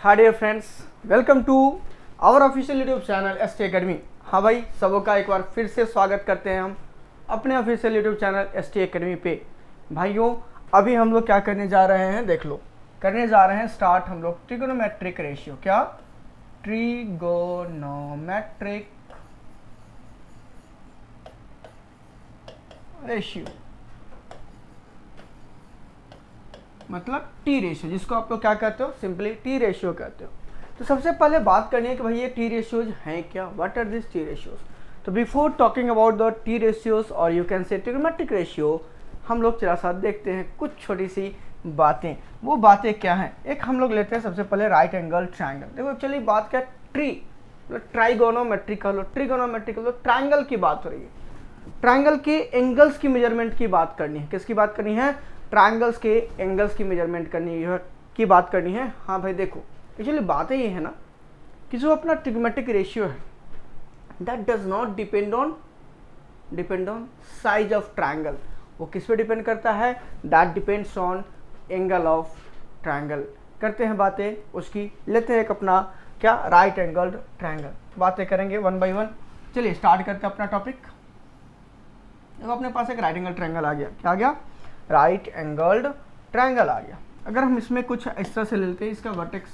Hi dear friends, welcome to our official YouTube channel ST Academy. हाँ भाई, सबों का एक बार फिर से स्वागत करते हैं हम अपने official YouTube channel ST academy पे। भाइयों, अभी हम लोग क्या करने जा रहे हैं, देख लो। करने जा रहे हैं स्टार्ट हम लोग ट्रिगोनोमेट्रिक रेशियो। क्या? ट्रिगोनोमेट्रिक रेशियो मतलब टी रेशियो, जिसको आप लोग क्या कहते हो, सिंपली टी रेशियो कहते हो। तो सबसे पहले बात करनी है कि भाई ये टी रेशियोज हैं क्या, what are this T ratios. तो before talking about the T ratios और you can say trigonometric ratio, हम लोग जरा सा देखते हैं कुछ छोटी सी बातें। वो बातें क्या हैं? एक हम लोग लेते हैं सबसे पहले राइट एंगल ट्राइंगल। देखो एक्चुअली बात क्या, ट्राइगोनोमेट्रिक कह लो, ट्रिगोनोमेट्रिक कह लो, ट्राइंगल की बात हो रही है। ट्राइंगल के एंगल्स की मेजरमेंट की बात करनी है। किसकी बात करनी है? ट्राइंगल्स के एंगल्स की मेजरमेंट करनी है, की बात करनी है। हाँ भाई देखो, एक्चुअली बातें ये है ना कि जो अपना ट्रिगोनोमेट्रिक रेशियो है that does not depend on size of triangle. वो किस पे डिपेंड करता है? That depends on angle of triangle. करते हैं बातें उसकी, लेते हैं एक अपना क्या, राइट एंगल्ड ट्राइंगल। बातें करेंगे वन बाय वन। चलिए स्टार्ट करते हैं अपना टॉपिक। देखो अपने पास एक राइट एंगल ट्राइंगल आ गया। क्या आ गया? राइट एंगल्ड ट्राइंगल आ गया। अगर हम इसमें कुछ इस तरह से ले लेते हैं, इसका वर्टेक्स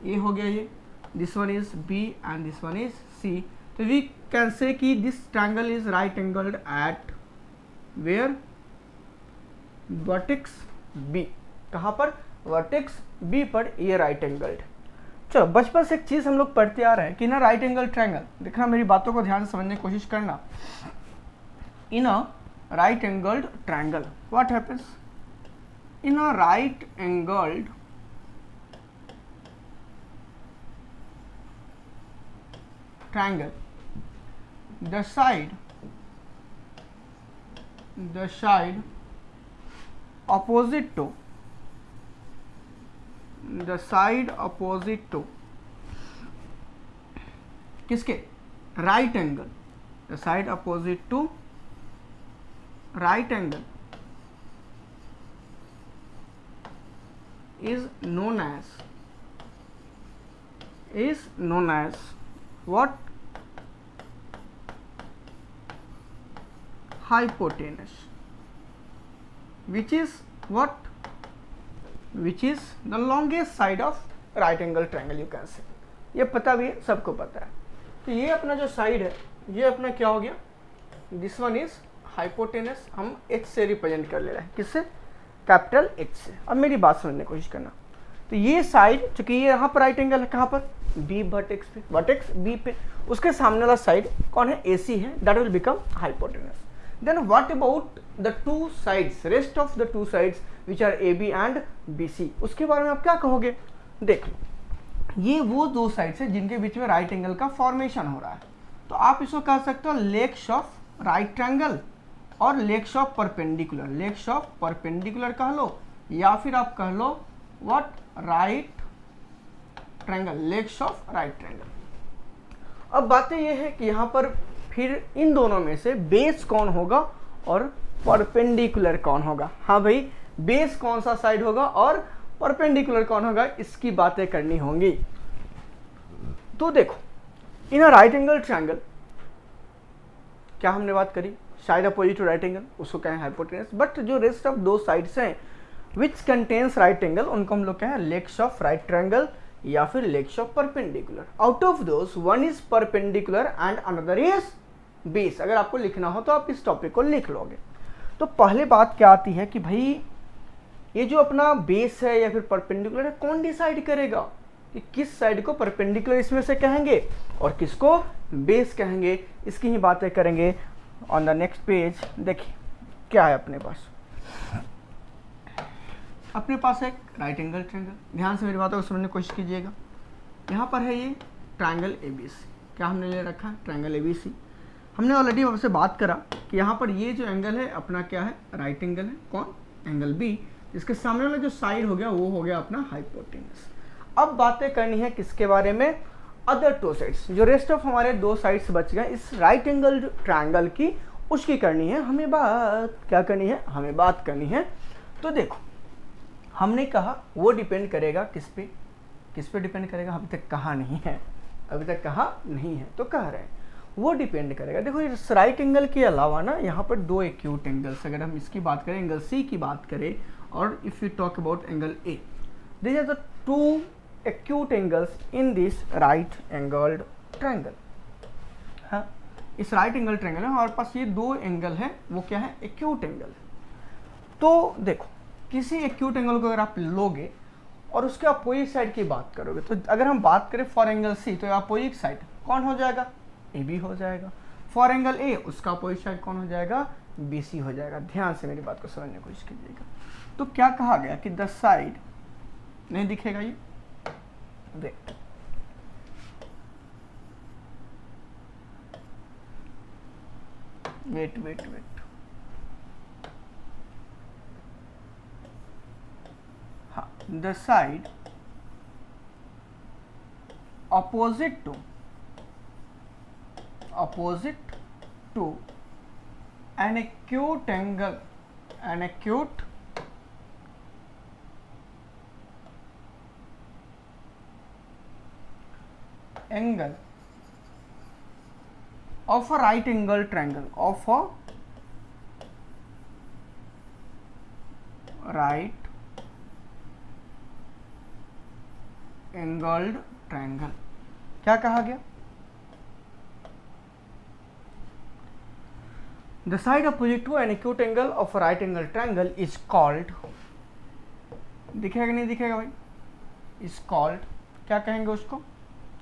ए हो गया, ये this one is B and this one is C. तो वी कैन से कि this triangle is right angled at where? Vertex B. कहाँ पर? वर्टेक्स बी पर ये राइट एंगल्ड। चलो बचपन से एक चीज़ हम लोग पढ़ते आ रहे हैं कि ना राइट एंगल ट्राइंगल, देखना मेरी बातों को ध्यान से समझने की कोशिश करना। In a right angled triangle, what happens? In a right angled triangle, the side opposite to किसके? right angle, the side opposite to right angle is known as what? Hypotenuse, which is what? Which is the longest side of right angle triangle, you can say। ये पता भी है, सबको पता है। तो ये अपना जो साइड है, ये अपना क्या हो गया? This one is hypotenuse. हम एच से रिप्रेजेंट कर ले रहे हैं। किससे? कैपिटल एच से। अब मेरी बात समझने की कोशिश करना। तो ये साइड, चूंकि ये यहाँ पर राइट एंगल है, कहाँ पर? बी वर्टेक्स पे, वर्टेक्स बी पे। उसके सामने वाला साइड कौन है? ए सी है। That will become hypotenuse. Then what about the two sides, rest of the two sides which are A B and B C, उसके बारे में आप क्या कहोगे? देख लो, ये वो दो साइड्स है जिनके बीच में राइट एंगल का फॉर्मेशन हो रहा है। तो आप इसको कह सकते हो लेग्स ऑफ राइट ट्रायंगल और legs of perpendicular. Legs of perpendicular कह लो, या फिर आप कह लो what? Right triangle, legs of right triangle. अब बातें ये है कि यहाँ पर फिर इन दोनों में से बेस कौन होगा और परपेंडिकुलर कौन होगा। हाँ भाई, बेस कौन सा साइड होगा और परपेंडिकुलर कौन होगा, इसकी बातें करनी होंगी। तो देखो, in a right angle triangle क्या हमने बात करी? Side opposite to right angle, उसको कहें हाइपोटेनस। बट जो रेस्ट ऑफ दो साइड्स हैं विच कंटेन्स राइट एंगल, उनको हम लोग कहें लेग्स ऑफ राइट ट्रायंगल या फिर legs of perpendicular. Out of those one is perpendicular and another is base. अगर आपको लिखना हो तो आप इस टॉपिक को लिख लोगे। तो पहले बात क्या आती है कि भाई ये जो अपना बेस है या फिर परपेंडिकुलर है, कौन डिसाइड करेगा कि किस साइड को परपेंडिकुलर इसमें से कहेंगे और किसको बेस कहेंगे? इसकी ही बातें करेंगे ऑन द नेक्स्ट पेज। देखिए क्या है अपने पास। अपने पास एक राइट एंगल ट्रायंगल, ध्यान से मेरी बातों को समझने की कोशिश कीजिएगा। यहाँ पर है ये ट्रायंगल ए बी सी। क्या हमने ले रखा है? Triangle A B C. हमने ऑलरेडी आपसे बात करा कि यहाँ पर ये जो एंगल है अपना क्या है? राइट एंगल है। कौन? Angle B. इसके सामने वाला जो साइड हो गया वो हो गया अपना हाइपोटेनस। अब बातें करनी है किसके बारे में? अदर टू साइड्स, जो रेस्ट ऑफ हमारे दो साइड्स बच गए इस राइट एंगल ट्रायंगल की, उसकी करनी है हमें बात। क्या करनी है? हमें बात करनी है। तो देखो, हमने कहा वो डिपेंड करेगा किस पे? किस पे डिपेंड करेगा, अभी तक कहा नहीं है, अभी तक कहा नहीं है, तो कह रहे हैं वो डिपेंड करेगा। देखो इस राइट एंगल के अलावा ना यहाँ पर दो एक्यूट एंगल्स, अगर हम इसकी बात करें एंगल सी की बात करें, और if you talk about angle A, this are the two acute angles in this right angled triangle. हाँ, इस राइट एंगल ट्रायंगल में हमारे पास ये दो एंगल है, वो क्या है, एक्यूट एंगल। तो देखो किसी एक्यूट एंगल को अगर आप लोगे और उसके अपोजिट साइड की बात करोगे, तो अगर हम बात करें फॉर एंगल सी, तो अपोजिट साइड कौन हो जाएगा, ए बी हो जाएगा। फॉर एंगल ए, उसका अपोजिट साइड कौन हो जाएगा, बी सी हो जाएगा। ध्यान से मेरी बात को समझने की कोशिश कीजिएगा। तो क्या कहा गया कि द साइड, नहीं दिखेगा ये, देख वेट वेट वेट, हाँ, the side opposite to an acute angle, an acute angle of a right angle triangle, of a right angled triangle। क्या कहा गया, the side opposite to an acute angle of a right angle triangle is called, दिखेगा नहीं दिखेगा भाई, is called, क्या कहेंगे उसको,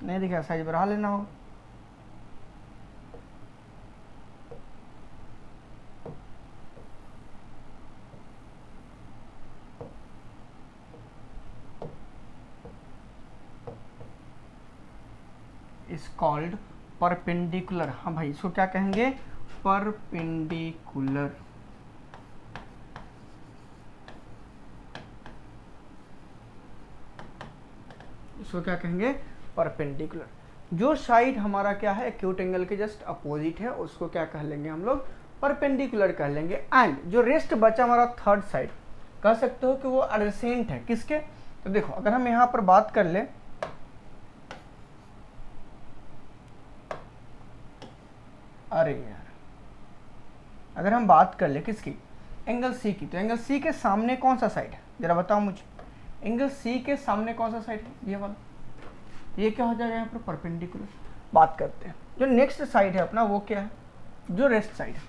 नहीं दिखेगा, साइज बढ़ा लेना होगा, is called परपेंडिकुलर। हाँ भाई, इसको क्या कहेंगे, परपेंडिकुलर। इसको क्या कहेंगे, परपेंडिकुलर। जो साइड हमारा क्या है, एक्यूट एंगल के जस्ट अपोजिट है, उसको क्या कह लेंगे हम लोग, परपेंडिकुलर कह लेंगे। एंड जो रेस्ट बचा हमारा थर्ड साइड, कह सकते हो कि वो एडजेसेंट है किसके, तो देखो अगर हम यहाँ पर बात कर ले, अरे यार, अगर हम बात कर ले किसकी, एंगल सी की, तो एंगल सी के सामने कौन सा साइड है, जरा बताओ मुझे, एंगल सी के सामने कौन सा साइड है, ये वाला, ये क्या हो जाएगा यहाँ पर, परपेंडिकुलर। बात करते हैं जो नेक्स्ट साइड है अपना, वो क्या है, जो रेस्ट साइड है।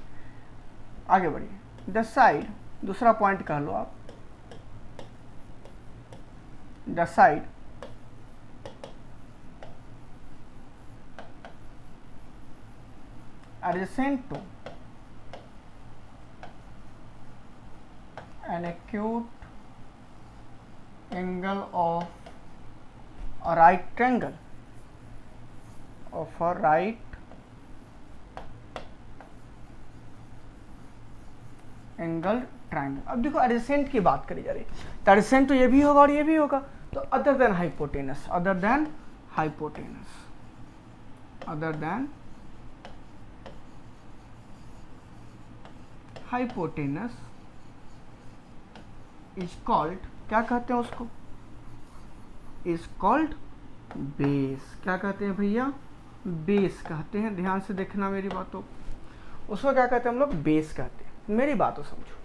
आगे बढ़िए, द साइड, दूसरा पॉइंट कह लो आप, the side adjacent to an acute angle of a right triangle, of a right angle triangle. अब देखो एडजेसेंट की बात करी जा रही है, तो एडजेसेंट तो ये भी होगा और ये भी होगा, तो other than hypotenuse, other than hypotenuse, other than hypotenuse is called, क्या कहते हैं उसको, इज कॉल्ड बेस। क्या कहते हैं भैया, बेस कहते हैं। ध्यान से देखना मेरी बातों, उसको क्या कहते हैं हम लोग, बेस कहते हैं। मेरी बात को समझो,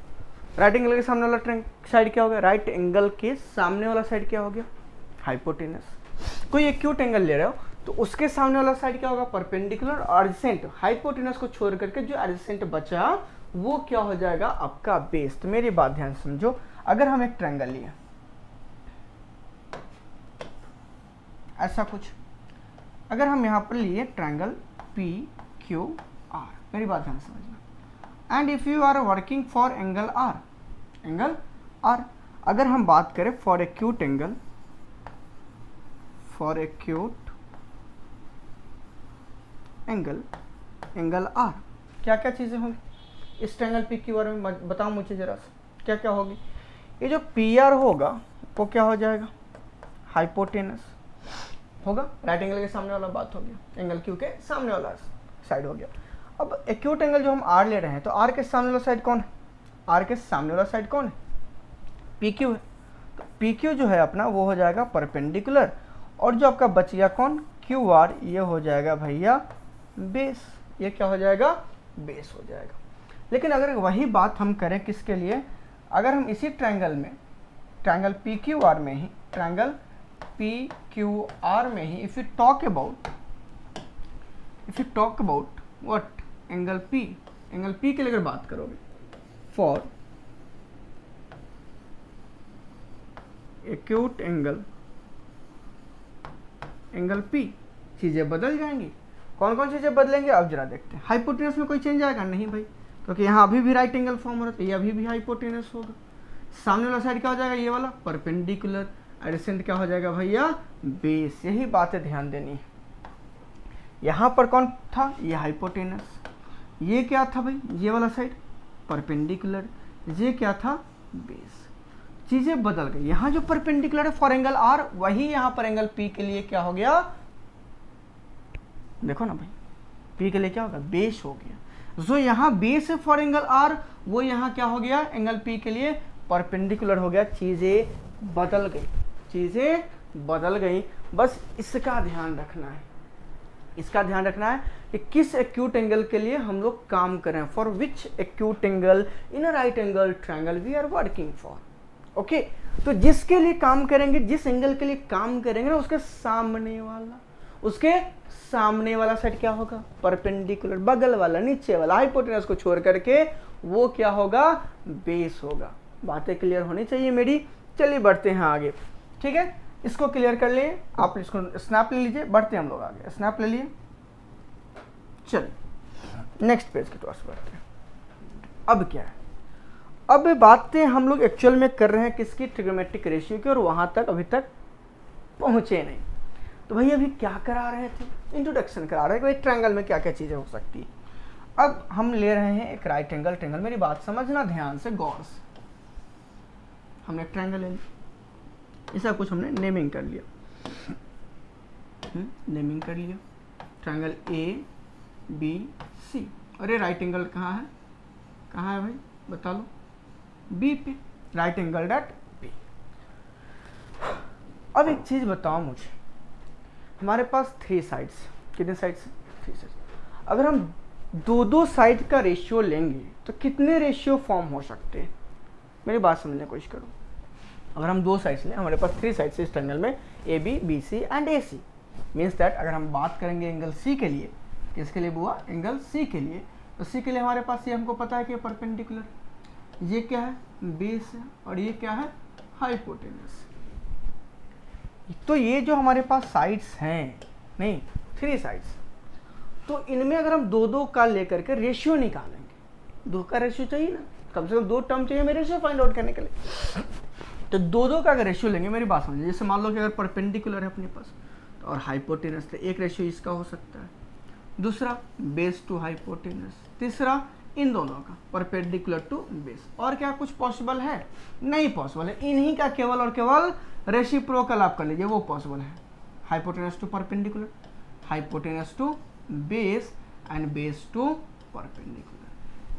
राइट एंगल के सामने वाला साइड क्या हो गया, राइट एंगल के सामने वाला साइड क्या हो गया, हाइपोटेनस। कोई एक्यूट एंगल ले रहे हो तो उसके सामने वाला साइड क्या होगा, परपेंडिकुलर। और एडजेसेंट, हाइपोटेनस को छोड़ करके जो एडजेसेंट बचा वो क्या हो जाएगा, आपका बेस। तो मेरी बात ध्यान समझो, अगर हम एक ट्रायंगल लिए ऐसा कुछ, अगर हम यहाँ पर लिए ट्रायंगल पी क्यू आर, मेरी बात ध्यान समझना, and if you are working for angle R, angle R, अगर हम बात करें for acute angle, for acute angle, angle R, क्या क्या चीज़ें होंगी इस ट्रायंगल पी क्यू आर में, बताओ मुझे जरा सा, क्या क्या होगी। ये जो पी आर होगा वो क्या हो जाएगा, हाइपोटेनस होगा, राइट एंगल के सामने वाला बात हो गया, एंगल क्यू के सामने वाला साइड हो गया। अब एक्यूट एंगल जो हम आर ले रहे हैं, तो आर के सामने वाला साइड कौन है, आर के सामने वाला साइड कौन है, पी क्यू है। तो पी क्यू जो है अपना वो हो जाएगा परपेंडिकुलर, और जो आपका बच गया कौन, क्यू आर, ये हो जाएगा भैया बेस। ये क्या हो जाएगा, बेस हो जाएगा। लेकिन अगर वही बात हम करें किसके लिए, अगर हम इसी ट्रायंगल में, ट्रायंगल पी क्यू आर में ही, ट्रायंगल पी क्यू आर में ही if you talk about what, angle P के लिए अगर बात करोगे, फॉर एक्यूट एंगल पी, चीजें बदल जाएंगी। कौन कौन चीजें बदलेंगे अब जरा देखते हैं। हाइपोटेनस में कोई चेंज आएगा नहीं भाई, क्योंकि यहाँ अभी भी राइट एंगल फॉर्म हो रहा है, तो ये अभी भी हाइपोटेनस होगा। सामने वाला साइड क्या हो जाएगा, ये वाला परपेंडिकुलर, एडजेसेंट क्या हो जाएगा भैया, बेस। यही बातें ध्यान देनी है। यहाँ पर कौन था, ये हाइपोटेनस, ये क्या था भाई, ये वाला साइड परपेंडिकुलर, ये क्या था, बेस। चीजें बदल गई। यहाँ जो परपेंडिकुलर है फॉर एंगल आर, वही यहाँ पर एंगल पी के लिए क्या हो गया, देखो ना भाई, पी के लिए क्या होगा, बेस हो गया। जो यहाँ बेस है फॉर एंगल आर, वो यहाँ क्या हो गया, एंगल पी के लिए परपेंडिकुलर हो गया। चीजें बदल गई, चीजें बदल गई। बस इसका ध्यान रखना है, इसका ध्यान रखना है कि किस एक्यूट एंगल के लिए हम लोग काम करें, for which acute angle in a right angle triangle we are working for. Okay, तो जिसके लिए काम करेंगे, जिस एंगल के लिए काम करेंगे ना, उसके सामने वाला साइड क्या होगा, परपेंडिकुलर, बगल वाला, नीचे वाला, हाइपोटेनस को छोड़ करके वो क्या होगा, बेस होगा। बातें क्लियर होनी चाहिए मेरी। चलिए बढ़ते हैं आगे, ठीक है, इसको क्लियर कर लिए। आप इसको स्नैप ले लीजिए, बढ़ते हैं हम लोग आगे। स्नैप ले लिए, चलिए नेक्स्ट पेज की तरफ बढ़ते हैं। अब क्या है, अब बातें हम लोग एक्चुअल में कर रहे हैं किसकी, ट्रिग्नोमेट्रिक रेशियो की, और वहां तक अभी तक पहुंचे नहीं। तो भाई अभी क्या करा रहे थे, इंट्रोडक्शन करा रहे हैं कि भाई ट्रायंगल में क्या क्या चीजें हो सकती है। अब हम ले रहे हैं एक राइट एंगल ट्रायंगल, मेरी बात समझना ध्यान से, गौर से। हमने ट्रायंगल ले लिया, ऐसा कुछ हमने नेमिंग कर लिया, नेमिंग कर लिया, ट्रायंगल ए बी सी। अरे राइट एंगल कहाँ है, कहाँ है भाई, बता लो, बी पे, राइट एंगल डैट बी। अब एक चीज बताओ मुझे, हमारे पास 3 साइड्स, कितने साइड्स, 3 साइड्स। अगर हम दो साइड का रेशियो लेंगे तो कितने रेशियो फॉर्म हो सकते हैं, मेरी बात समझने की कोशिश करो। अगर हम 2 साइड्स लें, हमारे पास 3 साइड्स इस ट्रायंगल में, A B, B C and A C. Means that अगर हम बात करेंगे एंगल सी के लिए, किसके लिए बुआ, एंगल सी के लिए, तो सी के लिए हमारे पास ये हमको पता है कि परपेंडिकुलर, ये क्या है, बेस है, और ये क्या है, हाइपोटेनस। तो ये जो हमारे पास साइड्स हैं, नहीं 3 साइड्स, तो इनमें अगर हम 2 का लेकर के रेशियो निकालेंगे, 2 का रेशियो चाहिए ना, कम से कम 2 टर्म चाहिए मेरे रेशियो फाइंड आउट करने के लिए। तो 2 का अगर रेशियो लेंगे, मेरी बात समझिए, जैसे मान लो कि अगर परपेंडिकुलर है अपने पास तो और हाइपोटेनस, तो एक रेशियो इसका हो सकता है, दूसरा बेस टू हाइपोटेनस, तीसरा इन दोनों का परपेंडिकुलर टू बेस। और क्या कुछ पॉसिबल है, नहीं पॉसिबल है। इन्हीं का केवल और केवल रेसिप्रोकल आप कर लीजिए, वो पॉसिबल है, hypotenuse to perpendicular, hypotenuse to base and base to perpendicular.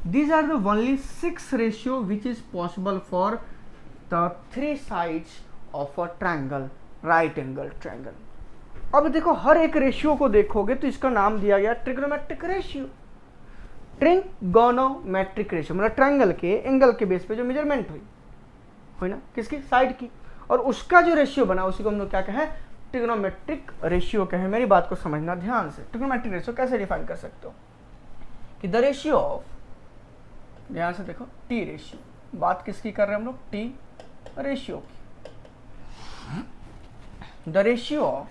These are the only 6 ratio which is possible for the 3 sides of a triangle, right angle triangle. अब देखो हर एक रेशियो को देखोगे तो इसका नाम दिया गया ट्रिग्नोमेट्रिक रेशियो, ट्रिगोनोमेट्रिक रेशियो, मतलब ट्रायंगल के एंगल के बेस पे जो मेजरमेंट हुई ना, किसकी, साइड की, और उसका जो रेशियो बना उसी को हम लोग क्या कहें, ट्रिग्नोमेट्रिक रेशियो कहें। मेरी बात को समझना ध्यान से। ट्रिग्नोमेट्रिक रेशियो कैसे डिफाइन कर सकते हो, कि द रेशियो ऑफ, ध्यान से देखो, टी रेशियो, बात किसकी कर रहे हैं हम लोग, टी रेशियो की, the ratio of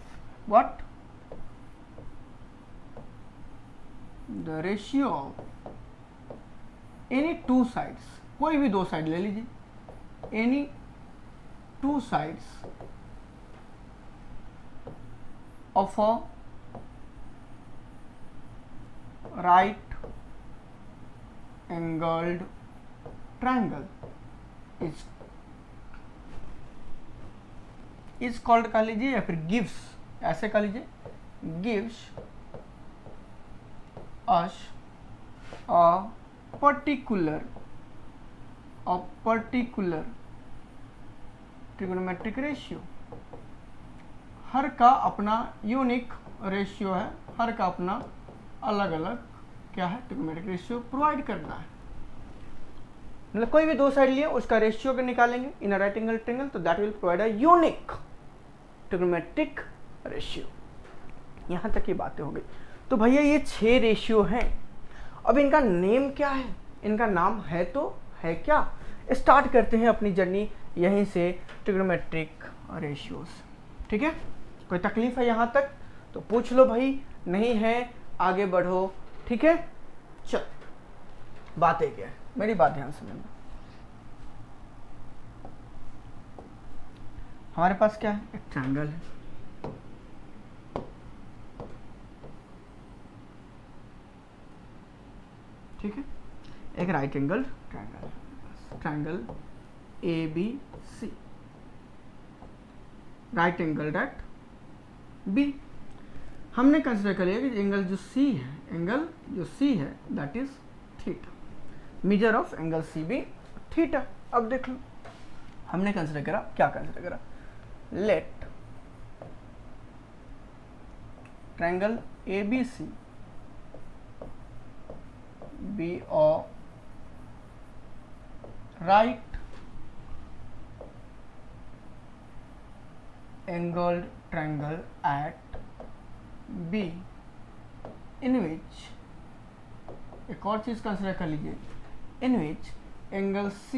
what, the ratio of any 2 sides, कोई भी 2 साइड ले लीजिए, any 2 sides of a right angled triangle is called कह लीजिए, या फिर गिव्स, ऐसे कह लीजिए, gives us a particular trigonometric ratio, हर का अपना यूनिक रेशियो है, हर का अपना अलग अलग क्या है ट्रिग्नोमेट्रिक रेशियो प्रोवाइड करना है। मतलब कोई भी दो साइड लिए उसका रेशियो अगर निकालेंगे इन राइट एंगल ट्रायंगल तो that will provide a unique trigonometric ratio. यहाँ तक की बातें हो गई। तो भैया ये 6 रेशियो हैं, अब इनका नेम क्या है, इनका नाम है तो है क्या। स्टार्ट करते हैं अपनी जर्नी यहीं से ट्रिग्नोमेट्रिक रेशियोज। ठीक है, कोई तकलीफ है यहाँ तक तो पूछ लो भाई, नहीं है आगे बढ़ो। ठीक है, चल बातें क्या है, मेरी बात ध्यान से सुनना। हमारे पास क्या है, एक ट्रायंगल है, ठीक है, एक राइट एंगल ट्रायंगल है, triangle ABC, right angle at B। हमने कंसिडर कर लिया कि एंगल जो C है, एंगल जो C है that is theta, measure of angle CB theta. अब देख लो हमने कंसिडर करा, क्या कंसिडर करा, let triangle ABC be of right angled triangle at B in which एक और चीज कंसिडर कर लीजिए, in which angle C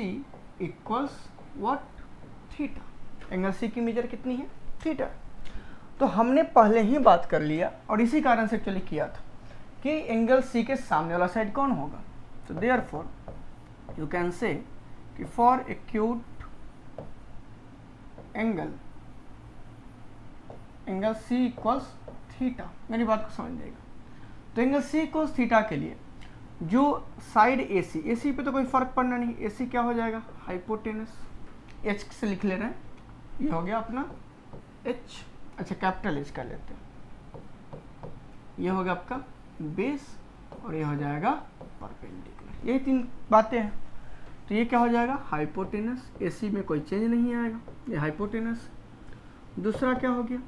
equals what, theta. Angle C की मेजर कितनी है, थीटा। तो हमने पहले ही बात कर लिया और इसी कारण से एक्चुअली किया था कि एंगल C के सामने वाला साइड कौन होगा। तो देयरफॉर यू कैन से कि for acute angle C equals theta, मेरी बात को समझ जाएगा। तो एंगल C इक्वल्स थीटा के लिए जो साइड AC पे तो कोई फर्क पड़ना नहीं, AC क्या हो जाएगा, हाइपोटेनस। H से लिख ले रहे हैं, ये हो गया अपना H, अच्छा कैपिटल H कर लेते हैं, ये हो गया आपका बेस और ये हो जाएगा परपेंडिकुलर। यही 3 बातें हैं। तो ये क्या हो जाएगा, हाइपोटेनस, AC में कोई चेंज नहीं आएगा, ये हाइपोटेनस। दूसरा क्या हो गया,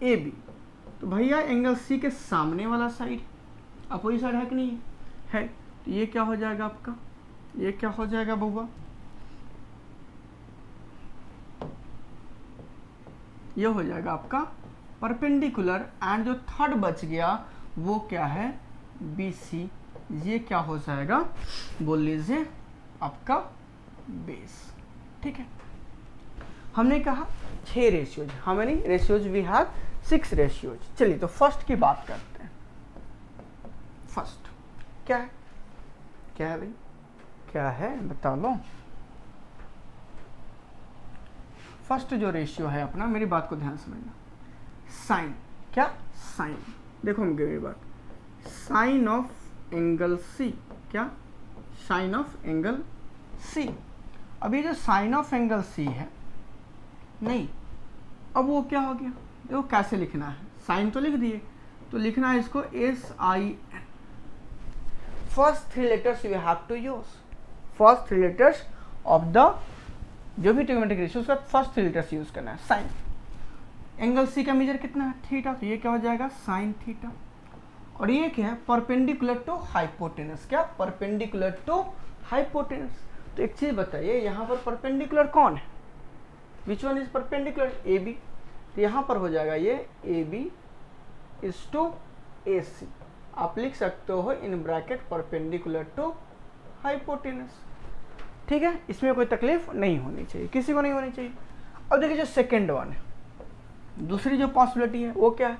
AB। तो भैया एंगल C के सामने वाला साइड अपोजिट साइड है कि नहीं है, तो ये क्या हो जाएगा आपका, ये क्या हो जाएगा बउआ, ये हो जाएगा आपका परपेंडिकुलर। एंड जो थर्ड बच गया वो क्या है, BC, ये क्या हो जाएगा बोल लीजिए आपका बेस। ठीक है, हमने कहा 6 ratios, how many ratios we have, 6 ratios. चलिए तो फर्स्ट की बात करते हैं। फर्स्ट क्या है, क्या है भाई, क्या है बता लो। फर्स्ट जो रेशियो है अपना, मेरी बात को ध्यान समझना, साइन, क्या साइन, देखो मेरी बात, साइन ऑफ एंगल C, क्या साइन ऑफ एंगल C। अब ये जो साइन ऑफ एंगल C है, नहीं अब वो क्या हो गया, देखो कैसे लिखना है, साइन तो लिख दिए, तो लिखना है इसको SIN। First 3 letters you have to use, first 3 letters of the जो भी ट्रिग्नोमेट्रिक रेशियो उसका फर्स्ट 3 लेटर्स यूज करना है। साइन एंगल C का मेजर कितना है, थीटा, तो ये क्या हो जाएगा साइन थीटा। और ये क्या है, परपेंडिकुलर टू हाइपोटेनस, क्या परपेंडिकुलर टू हाइपोटेनस। तो एक चीज बताइए, यहाँ पर परपेंडिकुलर कौन है, which one is perpendicular, AB। तो यहाँ पर हो जाएगा ये AB इज टू AC, आप लिख सकते हो in bracket perpendicular to hypotenuse. ठीक है, इसमें कोई तकलीफ नहीं होनी चाहिए, किसी को नहीं होनी चाहिए। अब देखिए जो सेकेंड वन है, दूसरी जो पॉसिबिलिटी है वो क्या है,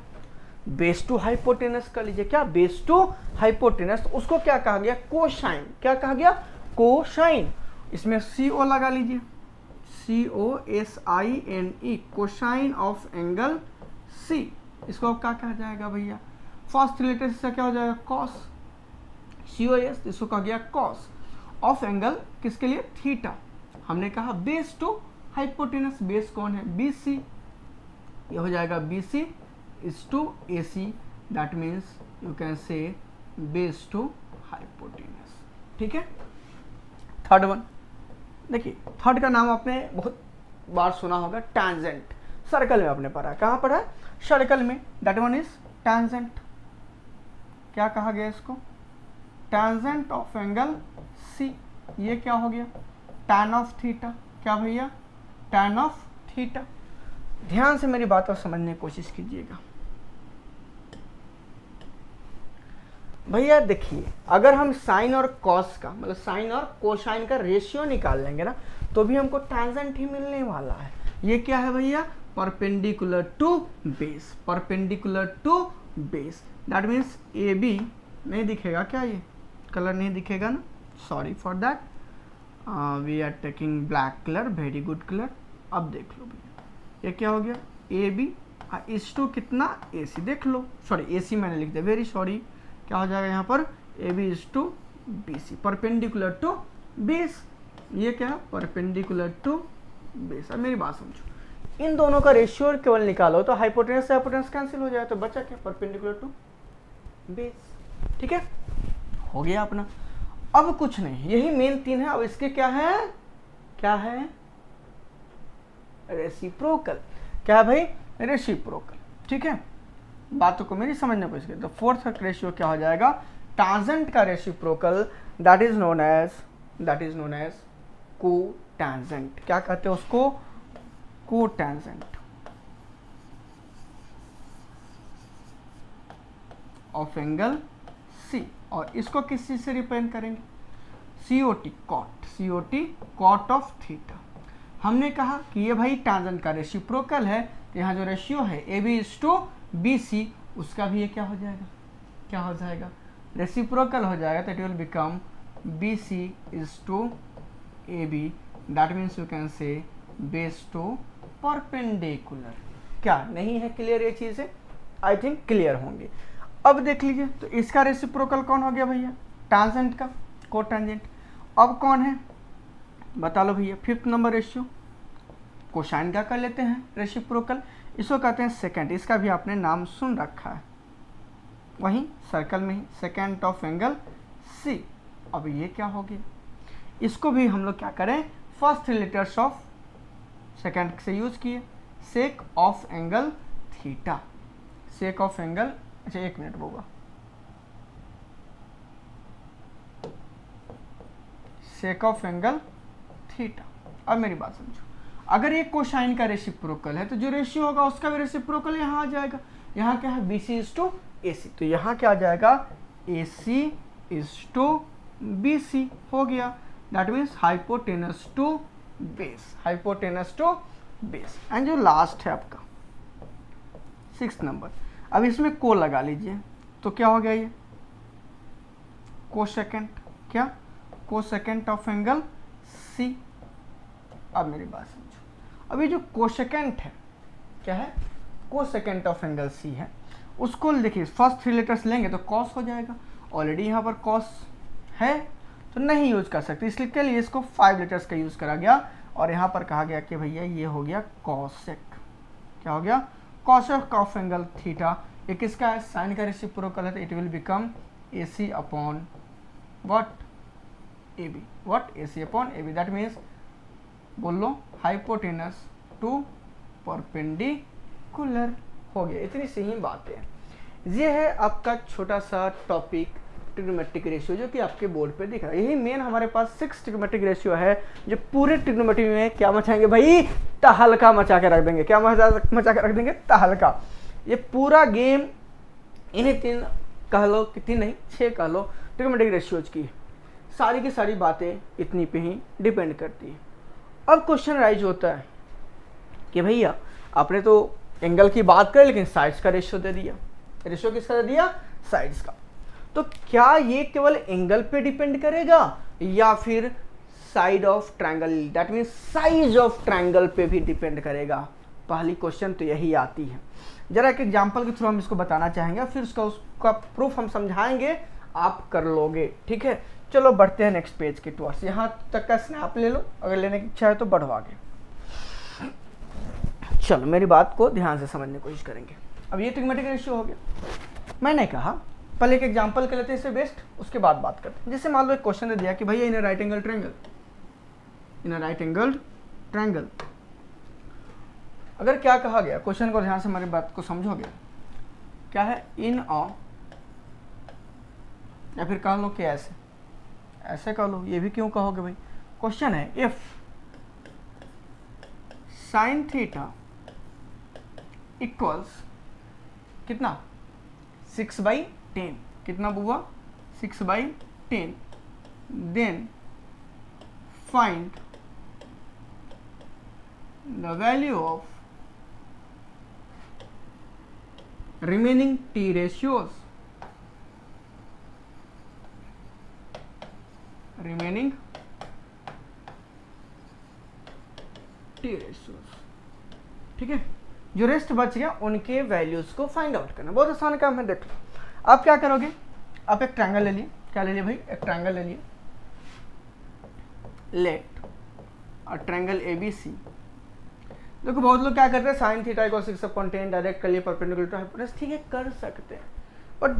बेस टू हाइपोटेनस कर लीजिए, क्या बेस टू हाइपोटेनस, तो उसको क्या कहा गया, कोसाइन, क्या कहा गया, कोसाइन। इसमें CO लगा लीजिए, COSINE, cosine of angle C। इसको अब क्या कहा जाएगा भैया, फर्स्ट रिलेटेड से क्या हो जाएगा, कॉस, COS, इसको कहा गया कॉस ऑफ एंगल किसके लिए, थीटा। हमने कहा बेस टू हाइपोटेनस, बेस कौन है, BC, ये हो जाएगा BC is to AC, that means you can say base to hypotenuse. ठीक है, थर्ड वन देखिए, थर्ड का नाम आपने बहुत बार सुना होगा, टैंजेंट। सर्कल में आपने पढ़ा है, कहाँ पढ़ा है, सर्कल में। दैट वन इज टेंजेंट, क्या कहा गया इसको, टेंजेंट ऑफ एंगल सी। ये क्या हो गया, tan ऑफ थीटा, क्या भैया, tan ऑफ थीटा। ध्यान से मेरी बात को समझने की कोशिश कीजिएगा भैया। देखिए अगर हम साइन और कॉस का मतलब साइन और कोसाइन का रेशियो निकाल लेंगे ना तो भी हमको टेंजेंट ही मिलने वाला है। ये क्या है भैया, perpendicular to base, perpendicular to base. That means A B नहीं दिखेगा क्या, ये कलर नहीं दिखेगा ना, sorry for that, we are taking black colour, very good colour. अब देख लो भैया ये क्या हो गया, ए बी इस टू कितना ए सी, देख लो, सॉरी ए सी मैंने लिख दिया, वेरी सॉरी। क्या हो जाएगा यहाँ पर, A B is to B C, perpendicular to base. ये क्या है, परपेंडिकुलर टू बेस। अब मेरी बात समझो, इन दोनों का रेशियो केवल निकालो तो हाइपोटेनस से हाइपोटेनस कैंसिल हो जाए, तो बचा क्या, परपेंडिकुलर टू बेस। ठीक है, हो गया अपना। अब कुछ नहीं, यही मेन तीन है। अब इसके क्या है, क्या है, रेसिप्रोकल। क्या है भाई, रेसिप्रोकल। ठीक है, बातों को मेरी समझने की कोशिश करें। तो फोर्थ रेशियो क्या हो जाएगा, टांजेंट का reciprocal, that is known as cotangent. क्या कहते हैं उसको, कोटैंजेंट ऑफ एंगल सी। और इसको किस चीज से रिप्रेजेंट करेंगे, COT, कॉट ऑफ थीटा। हमने कहा कि ये भाई टांजेंट का रेसिप्रोकल है, तो यहाँ जो रेशियो है AB इज टू BC, उसका भी ये क्या हो जाएगा, क्या हो जाएगा, रेसिप्रोकल हो जाएगा। तो it will become BC is to AB, that means you can say base to perpendicular. क्या नहीं है क्लियर ये चीज़ें, आई थिंक क्लियर होंगी। अब देख लीजिए, तो इसका रेसिप्रोकल कौन हो गया भैया, टांजेंट का, कोटैंजेंट। अब कौन है बता लो भैया, फिफ्थ नंबर रेशियो, कोसाइन का कर लेते हैं रेसिप्रोकल, इसको कहते हैं सेकंड। इसका भी आपने नाम सुन रखा है, वहीं सर्कल में ही, सेकंड ऑफ एंगल सी। अब ये क्या हो गया, इसको भी हम लोग क्या करें, first three letters of second से यूज किए, sake of angle theta, sake of angle, अच्छा एक मिनट होगा, सेक ऑफ एंगल थीटा। अब मेरी बात समझो, अगर ये कोसाइन का रेसिप्रोकल है तो जो रेशियो होगा उसका भी रेसिप्रोकल यहाँ आ जाएगा। यहाँ क्या है, BC इज टू AC, तो यहाँ क्या आ जाएगा, AC इज टू BC हो गया। That means hypotenuse to base, hypotenuse to base. And जो लास्ट है आपका सिक्स नंबर, अब इसमें को लगा लीजिए, तो क्या हो गया ये, कोसेकेंट, क्या, कोसेकेंट ऑफ एंगल C। अब मेरी बात समझो, अभी जो कोसेकेंट है, क्या है, कोसेकेंट ऑफ एंगल C है, उसको देखिए फर्स्ट थ्री लेटर्स लेंगे तो कॉस हो जाएगा। ऑलरेडी यहाँ पर कॉस है तो नहीं यूज कर सकते, इसलिए के लिए इसको 5 लेटर्स का यूज करा गया। और यहाँ पर कहा गया कि भैया ये हो गया कॉसेक, क्या हो गया, कॉसेक ऑफ एंगल थीटा। ये किसका है, साइन का रेसिप्रोकल है, तो it will become AC upon what, AB, what, AC upon AB। That means बोल लो हाइपोटेनस टू परपेंडिकुलर हो गया। इतनी सी ही बात है। ये है आपका छोटा सा टॉपिक ट्रिग्नोमेट्रिक रेशियो, जो कि आपके बोर्ड पे दिख रहा है। यही मेन हमारे पास 6 ट्रिग्नोमेट्रिक रेशियो है, जो पूरे ट्रिग्नोमेट्री में क्या मचाएंगे भाई, तहलका मचा के रख देंगे। क्या मचा के रख देंगे, तहलका। ये पूरा गेम इन्हीं 3 कह लो, कितनी नहीं 6 कह लो ट्रिग्नोमेट्रिक रेशियोज की सारी की सारी बातें इतनी पे ही डिपेंड करती है। अब क्वेश्चन राइज होता है कि भैया आपने तो एंगल की बात करें लेकिन साइड्स का रेशियो दे दिया। रेशियो किसका दे दिया, साइड्स का। तो क्या ये केवल एंगल पे डिपेंड करेगा या फिर side of triangle, that means size of triangle पे भी डिपेंड करेगा। पहली क्वेश्चन तो यही आती है। जरा एक एग्जांपल के थ्रू हम इसको बताना चाहेंगे, फिर उसका प्रूफ हम समझाएंगे, आप कर लोगे। ठीक है, चलो बढ़ते हैं नेक्स्ट पेज के टूवर्ड्स। यहाँ तक का स्नैप ले लो, अगर लेने की इच्छा है तो बढ़ो आगे। चलो मेरी बात को ध्यान से समझने की कोशिश करेंगे। अब ये ट्रिग्नोमेट्रिक रेशियो हो गया। मैंने कहा पहले एक एग्जांपल कर लेते हैं इससे बेस्ट, उसके बाद बात करते हैं। जैसे मान लो एक क्वेश्चन दे दिया कि भैया in right angle triangle, in right angle triangle अगर क्या कहा गया, क्वेश्चन को ध्यान से हमारी बात को समझोगे, क्या है, इन अ, या फिर कह लो कि ऐसे कह लो, ये भी क्यों कहोगे भाई, क्वेश्चन है इफ साइन थीटा इक्वल्स कितना 6/10, कितना बुआ 6/10, then find the value of remaining t ratios, remaining t ratios, ठीक है, जो रेस्ट बच गया उनके वैल्यूज को फाइंड आउट करना। बहुत आसान काम है। देख लो आप क्या करोगे, आप एक ट्रायंगल ले लिए, क्या ले लिए भाई, एक ट्रायंगल ले लिए, लेट अ ट्रायंगल ABC। देखो बहुत लोग क्या करते हैं, साइन थीटा को 6/10 डायरेक्ट कर लिए परपेंडिकुलर टू हाइपोटेनस, ठीक है कर सकते हैं, but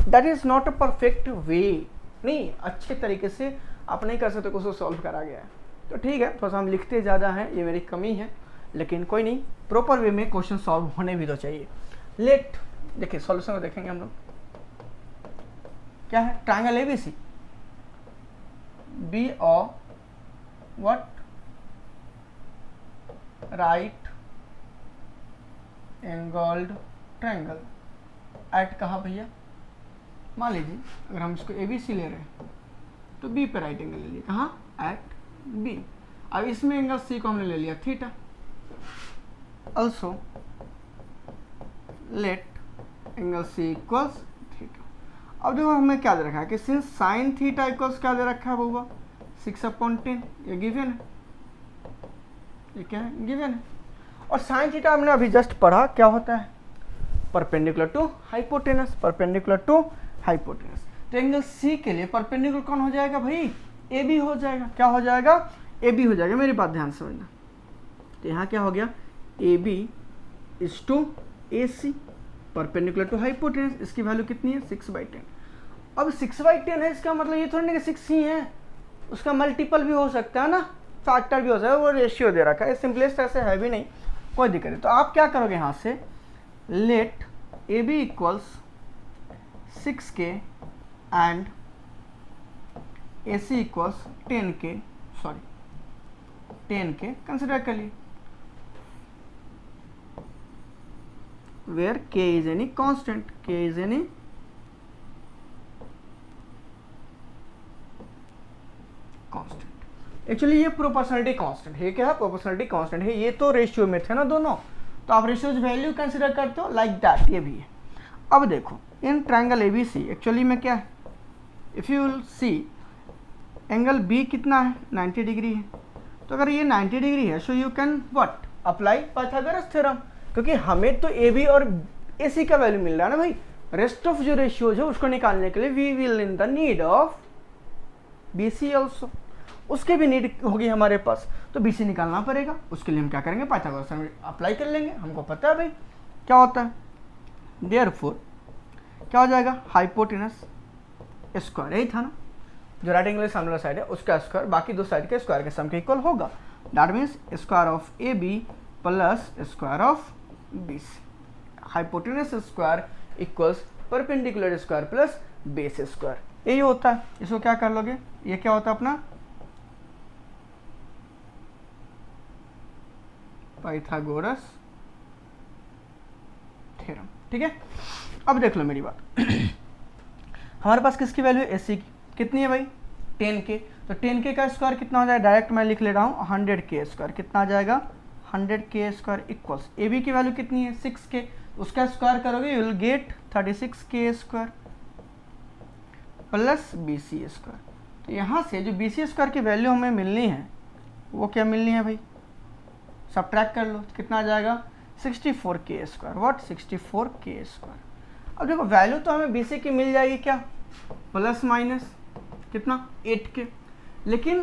that is not a perfect way. नहीं, अच्छे तरीके से आप नहीं कर सकते, उसको सॉल्व करा गया है तो ठीक है, थोड़ा सा हम लिखते ज़्यादा हैं, ये मेरी कमी है, लेकिन कोई नहीं, प्रॉपर वे में क्वेश्चन सॉल्व होने भी तो चाहिए। लेट देखिए सॉल्यूशन को देखेंगे हम लोग, क्या है, triangle ABC be a what right angled triangle eight कहा भैया, मान लीजिए अगर हम इसको ABC ले रहे हैं तो B पे राइट एंगल ले लिया, कहाँ, एट B। अब इसमें एंगल C को हमने ले लिया theta. Also let angle C equals theta. अब देखो हमें क्या दे रखा है कि सिंस साइन थीटा इक्वल्स क्या दे रखा है बउआ 6/10, ये गिवन है, ये क्या है, गिवन है। और साइन थीटा हमने अभी जस्ट पढ़ा क्या होता है, perpendicular to hypotenuse, perpendicular to hypotenuse. तो एंगल C के लिए परपेंडिकुलर कौन हो जाएगा भाई, AB हो जाएगा, क्या हो जाएगा, AB हो जाएगा। मेरी बात ध्यान से समझना, तो यहाँ क्या हो गया, AB is to AC perpendicular to hypotenuse, इसकी वैल्यू कितनी है 6/10। अब 6/10 है, इसका मतलब ये थोड़ी नहीं कि 6 ही है, उसका मल्टीपल भी हो सकता है ना, फैक्टर भी हो सकता है, वो रेशियो दे रखा है, सिंपलेस्ट ऐसे है भी नहीं, कोई दिक्कत नहीं। तो आप क्या करोगे यहाँ से, let AB equals 6K and AC equals 10K, sorry 10K consider कर लिए, where K is any constant, K is any constant। Actually ये प्रोपोर्शनलिटी कांस्टेंट है, क्या है, प्रोपोर्शनलिटी कांस्टेंट है, ये तो रेशियो में थे ना दोनों, तो आप रेशियोज वैल्यू कंसिडर करते हो लाइक दैट, ये भी है। अब देखो इन ट्रायंगल ABC एक्चुअली में क्या है, if you will see angle B कितना है 90 डिग्री है, तो अगर ये 90 डिग्री है so you can what apply Pythagoras theorem, क्योंकि हमें तो AB और AC का वैल्यू मिल रहा है ना भाई, रेस्ट ऑफ जो रेशियोज है उसको निकालने के लिए we will in the need of BC also, उसके भी नीड होगी हमारे पास, तो BC निकालना पड़ेगा, उसके लिए हम क्या करेंगे, पाइथागोरस थ्योरम अप्लाई कर लेंगे, हमको पता है भाई क्या होता है। देयरफॉर क्या हो जाएगा, हाइपोटेनस स्क्वायर, यही था ना, जो राइट एंगल सामने वाला साइड है उसका स्क्वायर बाकी दो साइड के स्क्वायर के सम के इक्वल होगा, that means square of AB plus square of BC, hypotenuse square equals perpendicular square plus base square, यही होता है। इसको क्या कर लोगे, ये क्या होता है अपना पाइथागोरस थ्योरम, ठीक है। अब देख लो मेरी बात हमारे पास किसकी वैल्यू है, AC की, कितनी है भाई 10K, तो 10K का स्क्वायर कितना हो जाएगा, डायरेक्ट मैं लिख ले रहा हूँ 100K स्क्वायर, कितना आ जाएगा 100K स्क्वायर इक्वल्स AB की वैल्यू कितनी है 6K, उसका स्क्वायर करोगे you will get 36K square plus BC square. तो यहाँ से जो BC स्क्वायर की वैल्यू हमें मिलनी है वो क्या मिलनी है भाई, सब्ट्रैक्ट कर लो, कितना आ जाएगा 64K square, what 64K square. अब देखो वैल्यू तो हमें BC की मिल जाएगी क्या, प्लस माइनस कितना 8K, लेकिन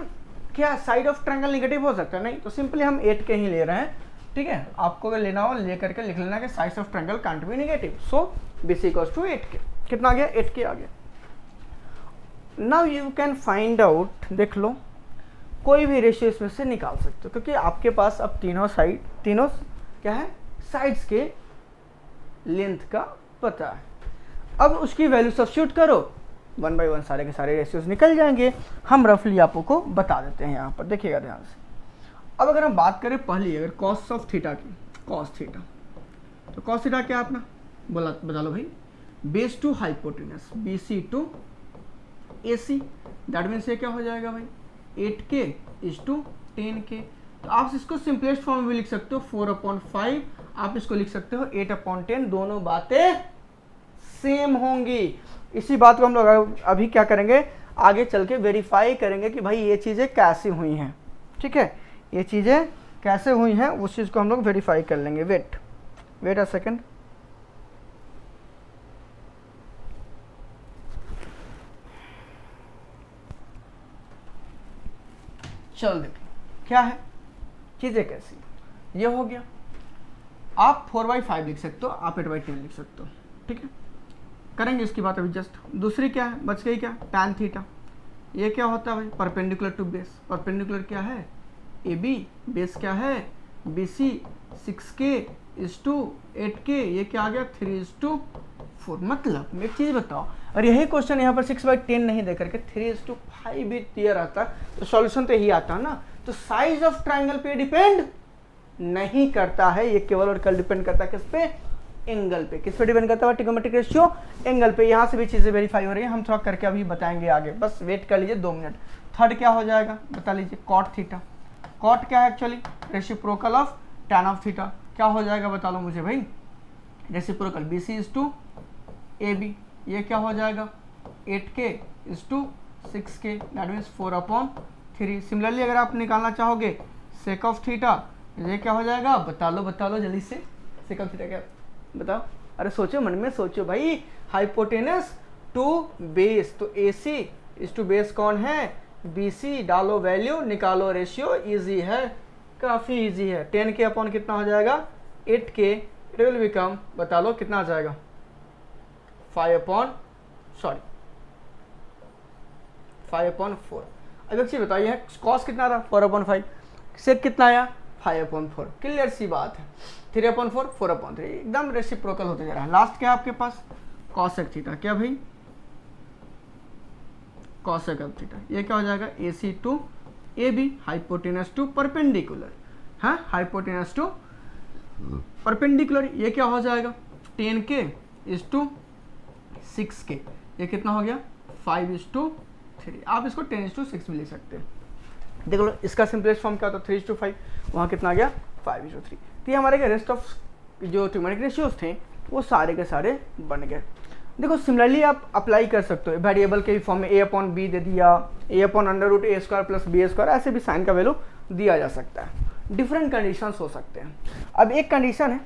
क्या साइड ऑफ ट्रायंगल नेगेटिव हो सकता है, नहीं, तो सिंपली हम 8K ही ले रहे हैं, ठीक है। आपको अगर लेना हो ले करके लिख लेना कि side of triangle can't be negative, so BC equals to 8K, कितना आ गया 8K आ गया। Now you can find out, देख लो कोई भी रेशियो इसमें से निकाल सकते हो, क्योंकि आपके पास अब तीनों साइड तीनों क्या है, साइड्स के लेंथ का पता है। अब उसकी वैल्यू सब्स्टिट्यूट करो, 1 बाई 1 सारे के सारे रेशियोज निकल जाएंगे। हम रफली आपको बता देते हैं यहाँ पर, देखिएगा ध्यान से। अब अगर हम बात करें पहली, अगर कॉस ऑफ थीटा की, कॉस थीटा, तो कॉस थीटा क्या अपना बता लो भाई, base to hypotenuse BC to AC, that means ये क्या हो जाएगा भाई, 8K इज टू 10K। तो आप इसको सिंपलेस्ट फॉर्म में भी लिख सकते हो 4/5, आप इसको लिख सकते हो 8/10, दोनों बातें सेम होंगी। इसी बात को हम लोग अभी क्या करेंगे, आगे चल के वेरीफाई करेंगे कि भाई ये चीज़ें कैसे हुई हैं, ठीक है, ये चीज़ें कैसे हुई हैं उस चीज़ को हम लोग वेरीफाई कर लेंगे। वेट अ सेकेंड, चल देखिए क्या है चीज़ें कैसी। ये हो गया, आप 4/5 लिख सकते हो, आप 8/10 लिख सकते हो, ठीक है, करेंगे इसकी बात अभी जस्ट। दूसरी क्या है, बच गई क्या, tan थीटा। ये क्या होता है भाई, परपेंडिकुलर टू बेस। परपेंडिकुलर क्या है, AB, बेस क्या है BC, 6K is to 8K, ये क्या आ गया 3:4। मतलब एक चीज़ बताओ, और यही क्वेश्चन यहाँ पर 6/10 नहीं दे करके 3:5 भी दिया रहता तो सॉल्यूशन तो यही आता ना। तो साइज ऑफ ट्राइंगल पे डिपेंड नहीं करता है, ये केवल और केवल डिपेंड करता है किस पे, एंगल पे। किस पे डिपेंड करता है, ट्रिगोनोमेट्रिक रेशियो, एंगल पे। यहाँ से भी चीज़ें वेरीफाई हो रही है, हम थोड़ा करके अभी बताएंगे आगे, बस वेट कर लीजिए 2 मिनट। थर्ड क्या हो जाएगा बता लीजिए, कॉट थीटा। कॉट क्या है actually, reciprocal of tan of theta. क्या हो जाएगा बता लो मुझे भाई, reciprocal BC is to AB, ये क्या हो जाएगा 8K is to 6K, that means 4/3। Similarly अगर आप निकालना चाहोगे सेक ऑफ थीटा, ये क्या हो जाएगा बता लो जल्दी से, सेक ऑफ थीटा क्या बताओ, अरे सोचो मन में सोचो भाई, हाइपोटेनस टू बेस, तो AC इज टू बेस कौन है BC, डालो वैल्यू निकालो रेशियो, इजी है, काफ़ी इजी है। 10K अपॉन कितना हो जाएगा 8K, इट विल बिकम बता लो कितना आ जाएगा 5/4। अब एक चीज़ बताइए, कॉस कितना था 4/5, सेक कितना आया 5/4, क्लियर सी बात है। 3/4, 4/3, एकदम रेसिप्रोकल होते जा रहा है। लास्ट क्या है आपके पास, कॉसेक थीटा। क्या भाई, कॉसेक ऑफ थीटा, ये क्या हो जाएगा AC to AB, hypotenuse to perpendicular, हाँ हाइपोटेनस टू परपेंडिकुलर, ये क्या हो जाएगा 10K इज टू 6K, ये कितना हो गया 5:3। आप इसको 10:6 भी लिख सकते हैं। देख लो इसका सिंपलेस्ट फॉर्म क्या होता है 3:5, वहाँ कितना आ गया 5:3। तो ये हमारे रेस्ट ऑफ जो ट्रिगोनोमेट्रिक रेशियोज थे वो सारे के सारे बन गए। देखो सिमिलरली आप अप्लाई कर सकते हो, वेरिएबल के फॉर्म में A/B दे दिया, A/√A² प्लस B², ऐसे भी साइन का वैल्यू दिया जा सकता है। डिफरेंट कंडीशंस हो सकते हैं। अब एक कंडीशन है,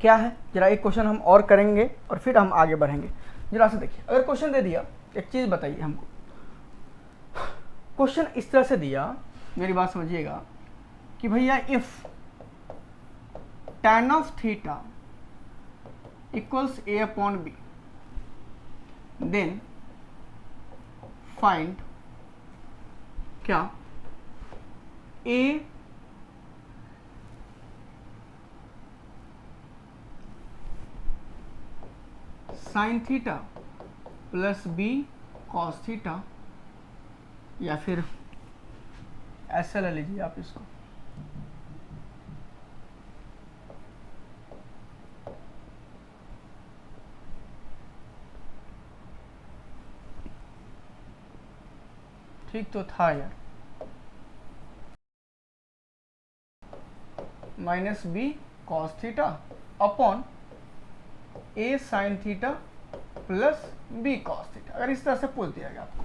क्या है जरा एक क्वेश्चन हम और करेंगे और फिर हम आगे बढ़ेंगे। जरा से देखिए, अगर क्वेश्चन दे दिया, एक चीज़ बताइए हमको, क्वेश्चन इस तरह से दिया, मेरी बात समझिएगा कि भैया if tan of theta equals A/B, then find क्या A sine theta plus B cos theta, या फिर ऐसा ले लीजिए आप इसको, ठीक तो था यार, -B cos theta upon A sine theta plus B cos theta. अगर इस तरह से पूछ दिया गया आपको,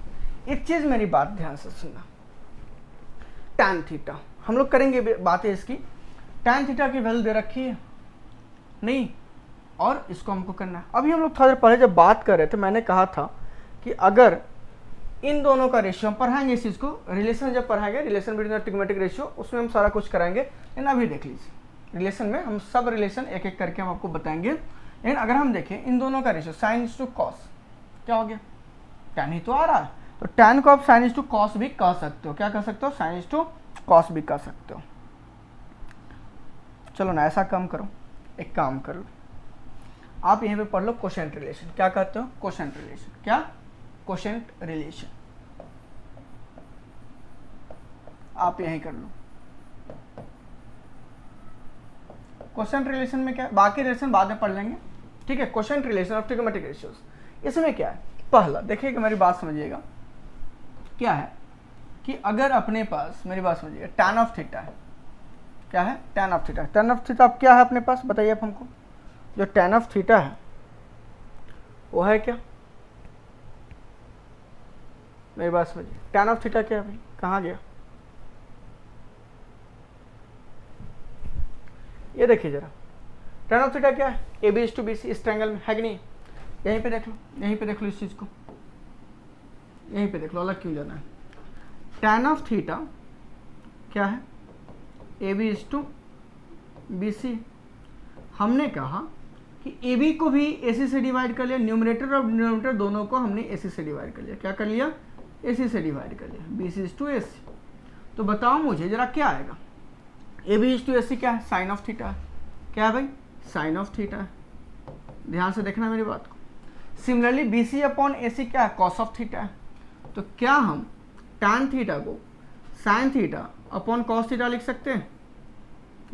एक चीज मेरी बात ध्यान से सुनना, tan थीटा हम लोग करेंगे बातें इसकी, tan थीटा की वैल्यू दे रखी है नहीं, और इसको हमको करना है। अभी हम लोग थोड़ा देर पहले जब बात कर रहे थे मैंने कहा था कि अगर इन दोनों का रेशियो हम पढ़ाएंगे, इस चीज़ को रिलेशन जब पढ़ाएंगे, relation between the trigonometric ratio, उसमें हम सारा कुछ कराएंगे। लेकिन अभी देख लीजिए, रिलेशन में हम सब रिलेशन एक एक करके हम आपको बताएंगे। लेकिन अगर हम देखें इन दोनों का ratio sine is to cos, क्या हो गया tan ही तो आ रहा है, तो tan को आप साइन इज टू कॉस भी कह सकते हो। क्या कह सकते हो, साइन इज टू कॉस भी कह सकते हो। चलो ना ऐसा काम करो, एक काम कर लो, आप यहीं पे पढ़ लो कोशेंट रिलेशन। क्या कहते हो? Quotient relation. क्या? Quotient relation. आप यहीं कर लो। कोशेंट रिलेशन में क्या है, बाकी रिलेशन बाद में पढ़ लेंगे, ठीक है। Quotient relation of trigonometric ratios, इसमें क्या है, पहला देखिएगा, मेरी बात समझिएगा, क्या है कि अगर अपने पास, मेरी बात समझिएगा, tan ऑफ थीटा है। क्या है? tan of theta. tan of theta अब क्या है अपने पास, बताइए आप हमको। जो tan ऑफ थीटा है वो है क्या, मेरी बात समझिए, tan ऑफ थीटा क्या है भाई, कहाँ गया? ये देखिए जरा, tan ऑफ थीटा क्या है, A B is to B C, इस ट्रायंगल में है कि नहीं? यहीं पे देख लो, यहीं पे देख लो इस चीज़ को, यहीं पे देख लो, अलग क्यों जाना है। tan ऑफ थीटा क्या है, A B is to B C. हमने कहा कि ए बी को भी ए सी से डिवाइड कर लिया, न्यूमरेटर और डिनोमिनेटर दोनों को हमने ए सी से डिवाइड कर लिया। क्या कर लिया? ए सी से डिवाइड कर लिया, B C is to A सी। तो बताओ मुझे जरा क्या आएगा, ए बी इज टू ए सी क्या है, साइन ऑफ थीटा है। क्या है भाई? साइन ऑफ थीटा है। ध्यान से देखना मेरी बात को। सिमिलरली बी सी अपॉन ए सी क्या है, कॉस ऑफ थीटा है। तो क्या हम tan थीटा को sign theta upon cos theta लिख सकते हैं?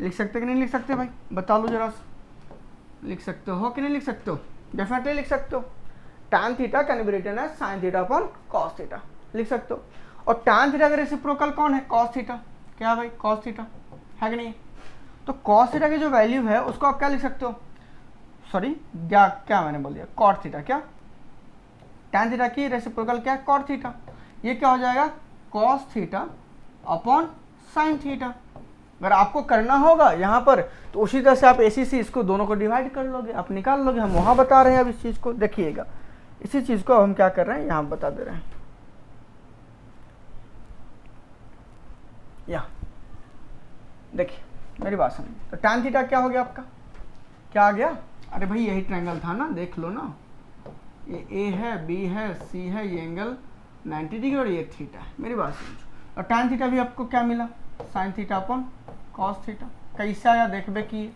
लिख सकते कि नहीं लिख सकते भाई, बता लो जरा सा। लिख सकते हो कि नहीं लिख सकते हो? डेफिनेटली लिख सकते हो। tan theta can be written as sine theta upon cos theta, लिख सकते हो। और tan थीटा का रेसिप्रोकल कौन है, कॉस थीटा। क्या भाई? कॉस थीटा है कि नहीं? तो कॉस थीटा की जो वैल्यू है उसको आप क्या लिख सकते हो, सॉरी क्या मैंने बोल दिया, कॉट थीटा। क्या? tan थीटा की रेसिप्रोकल क्या है, कॉट थीटा। ये क्या हो जाएगा, cos theta upon sine theta. अगर आपको करना होगा यहाँ पर तो उसी तरह से आप एसी से इसको दोनों को डिवाइड कर लोगे, आप निकाल लोगे। हम वहाँ बता रहे हैं अब इस चीज़ को, देखिएगा इसी चीज़ को अब हम क्या कर रहे हैं, यहाँ बता दे रहे हैं। यहाँ देखिए मेरी बात समझिए। तो tan थीटा क्या हो गया आपका, क्या आ गया? अरे भाई यही ट्रायंगल था ना, देख लो ना, ये ए है, बी है, सी है, ये एंगल 90 डिग्री और ये थीटा है। मेरी बात समझो। और tan थीटा भी आपको क्या मिला, sign theta upon cos theta. कैसा आया देखबे कि,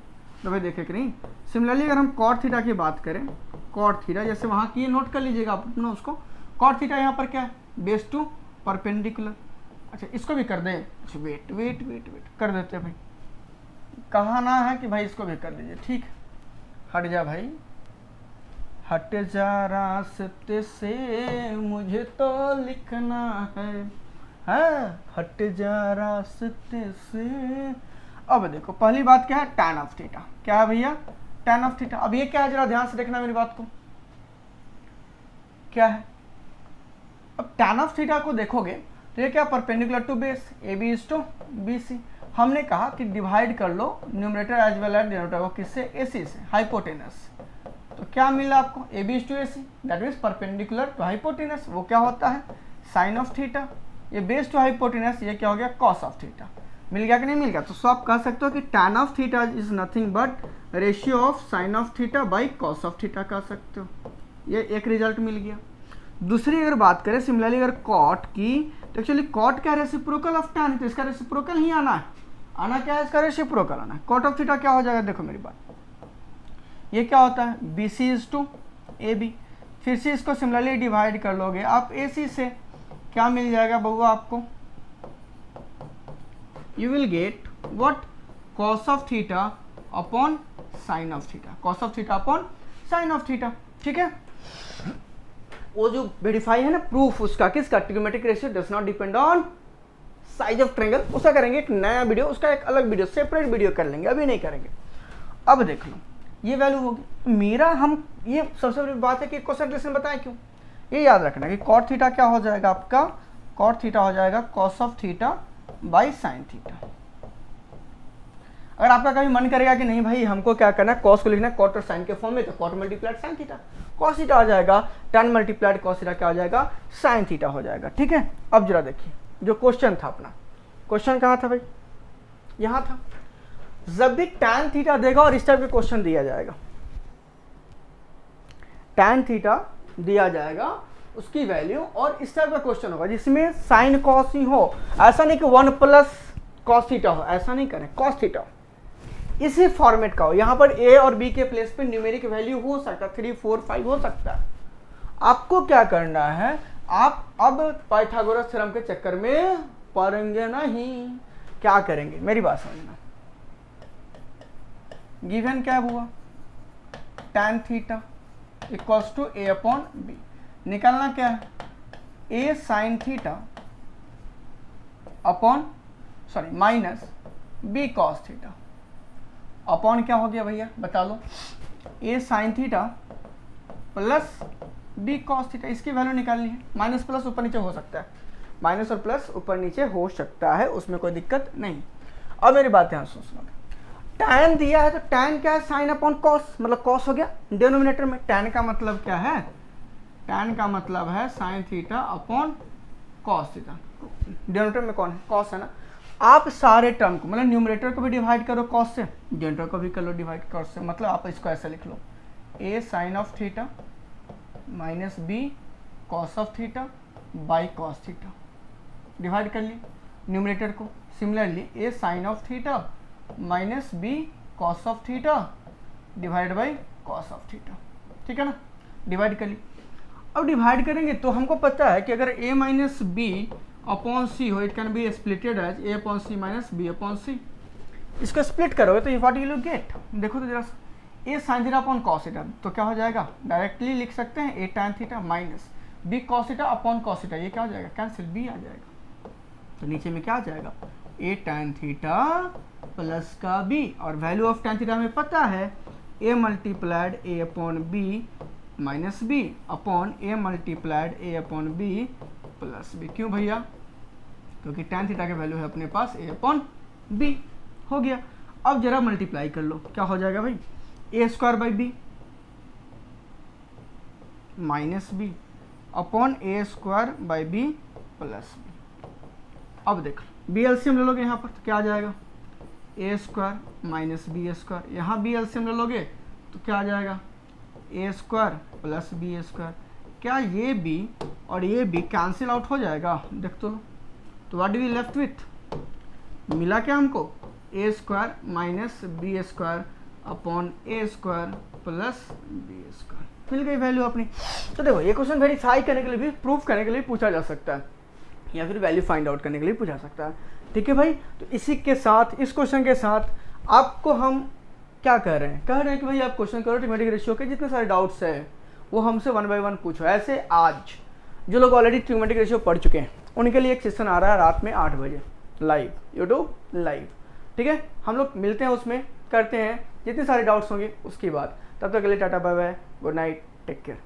तो भाई देखे कि नहीं। सिमिलरली अगर हम कॉट थीटा की बात करें, कॉट थीटा जैसे वहाँ की, नोट कर लीजिएगा आप अपना उसको। कॉट थीटा यहाँ पर क्या है, बेस टू परपेंडिकुलर। अच्छा इसको भी कर दें, अच्छा वेट वेट वेट वेट कर देते हैं भाई, कहा ना है कि भाई इसको भी कर दीजिए, ठीक। हट जा भाई, हट जा रास्ते से, मुझे तो लिखना है, हट जा रास्ते से। अब देखो पहली बात क्या है, tan ऑफ थीटा। क्या है भैया, tan ऑफ थीटा। अब ये क्या है, जरा ध्यान से देखना मेरी बात को, क्या है। अब tan ऑफ थीटा को देखोगे तो ये क्या, perpendicular to base, A B is to B C. हमने कहा कि डिवाइड कर लो numerator as well as denominator को, किससे, ए सी से, हाइपोटेनस। तो क्या मिला आपको, A B is to A C, that means perpendicular to hypotenuse. वो क्या होता है, साइन ऑफ थीटा। ये बेस टू हाइपोटेनस, ये क्या हो गया, कॉस ऑफ थीटा। मिल गया कि नहीं मिल गया? तो आप कह सकते हो कि tan of theta is nothing but ratio of sine of theta by cos of theta कह सकते हो। ये एक रिजल्ट मिल गया। दूसरी अगर बात करें सिमिलरली अगर कॉट की, तो एक्चुअली कॉट क्या, रेसिप्रोकल ऑफ tan है, तो इसका रेसिप्रोकल ही आना है। आना क्या है, इसका रेसिप्रोकल आना है। कॉट ऑफ थीटा क्या हो जाएगा, देखो मेरी बात, ये क्या होता है, B C is to A B. फिर से इसको सिमिलरली डिवाइड कर लोगे आप ए सी से, क्या मिल जाएगा बउआ आपको, you will get what, cos of theta upon sine of theta, cos of theta upon sine of theta, ठीक है। वो जो वेरीफाई है ना प्रूफ उसका, किसका, trigonometric ratio does not depend on size of triangle, उसका करेंगे एक नया वीडियो, उसका एक अलग वीडियो, सेपरेट वीडियो कर लेंगे, अभी नहीं करेंगे। अब देख लो ये वैल्यू होगी मेरा, हम ये सबसे बड़ी बात है कि कोसेंट रिलेशन बताएं क्यों, ये याद रखना कि कॉट थीटा क्या हो जाएगा आपका, कॉट थीटा हो जाएगा cos of theta by sine theta. अगर आपका कभी मन करेगा कि नहीं भाई हमको क्या करना है, कॉस को लिखना है कॉट और साइन के फॉर्म में, तो cot multiplied sine theta, cos theta हो जाएगा, tan मल्टीप्लाइड कॉस थीटा क्या हो जाएगा, साइन थीटा हो जाएगा, ठीक है। अब जरा देखिए जो क्वेश्चन था अपना, क्वेश्चन कहाँ था भाई, यहाँ था। जब भी tan थीटा देगा और इस टाइप का क्वेश्चन दिया जाएगा, tan थीटा दिया जाएगा उसकी वैल्यू और इस टाइप का क्वेश्चन होगा जिसमें साइन कॉस ही हो, ऐसा नहीं कि 1 प्लस कॉस थीटा हो, ऐसा नहीं करें, कॉस थीटा इसी फॉर्मेट का हो, यहाँ पर ए और बी के प्लेस पे न्यूमेरिक वैल्यू हो सकता है, 3, 4, 5 हो सकता है। आपको क्या करना है, आप अब पाइथागोरस थ्योरम के चक्कर में पड़ेंगे नहीं। क्या करेंगे, मेरी बात समझना। गिवन क्या हुआ, tan theta equals to A upon B. निकालना क्या है, A sine theta upon minus B cos theta upon क्या हो गया भैया बता लो, A sine theta plus B cos theta. इसकी वैल्यू निकालनी है। माइनस प्लस ऊपर नीचे हो सकता है, माइनस और प्लस ऊपर नीचे हो सकता है, उसमें कोई दिक्कत नहीं। अब मेरी बात ध्यान सुनो, tan दिया है तो tan क्या है, साइन अपॉन कॉस, मतलब कॉस हो गया डिनोमिनेटर में। tan का मतलब क्या है, tan का मतलब है sign theta upon cos theta. Denominator में कौन है, कॉस है ना। आप सारे टर्म को मतलब न्यूमरेटर को भी डिवाइड करो कॉस से, डिनोमिनेटर को भी कर लो डिवाइड कॉस से। मतलब आप इसको ऐसे लिख लो, a sine of theta minus b cos of theta by cos theta. Divide कर ली न्यूमरेटर को। Similarly a sine of theta minus b cos of theta divide by cos of theta. ठीक है ना, डिवाइड कर ली। अब डिवाइड करेंगे तो हमको पता है कि अगर a minus B upon C हो, it can be splitted as A upon C minus B upon C. इसको स्प्लिट करोगे तो व्हाट विल यू गेट, देखो तो जरा सा, A sine theta upon cos theta तो क्या हो जाएगा, डायरेक्टली लिख सकते हैं A tan theta minus B cos theta upon cos theta. ये क्या हो जाएगा, कैंसिल, बी आ जाएगा। तो नीचे में क्या आ जाएगा, ए टैन थीटा प्लस का बी, और वैल्यू ऑफ टैन थीटा हमें पता है A multiplied A upon B minus B upon A multiplied A upon B plus B. क्यों भैया, क्योंकि tan थीटा की वैल्यू है अपने पास a अपॉन बी। हो गया। अब जरा मल्टीप्लाई कर लो, क्या हो जाएगा भाई, A square by B minus B upon A square by B plus B. अब देख लो बी एलसीएम ले लोगे यहाँ पर तो क्या आ जाएगा, ए स्क्वायर माइनस बी स्क्वायर। यहाँ बी एलसीएम ले लोगे तो क्या आ जाएगा, ए स्क्वायर प्लस बी स्क्वायर। क्या ये b और ये b कैंसिल आउट हो जाएगा, देख तो what do we left with, मिला क्या हमको, A square minus B square upon A square plus B square. मिल गई वैल्यू अपनी। तो देखो ये क्वेश्चन वेरीफाई करने के लिए भी, प्रूफ करने के लिए पूछा जा सकता है, या फिर वैल्यू फाइंड आउट करने के लिए पूछा सकता है। ठीक है भाई, तो इसी के साथ, इस क्वेश्चन के साथ आपको हम क्या कह रहे हैं, कि भाई आप क्वेश्चन करो ट्रिमेटिक रेशियो के जितने सारे डाउट्स है वो हमसे 1 बाय 1 पूछो। ऐसे आज जो लोग ऑलरेडी ट्रिमेटिक रेशियो पढ़ चुके हैं उनके लिए एक सेशन आ रहा है रात में 8 बजे लाइव, यूट्यूब लाइव। ठीक है, हम लोग मिलते हैं, उसमें करते हैं जितने सारे डाउट्स होंगे उसकी बात। तब तक के लिए tata bye bye, good night, take care.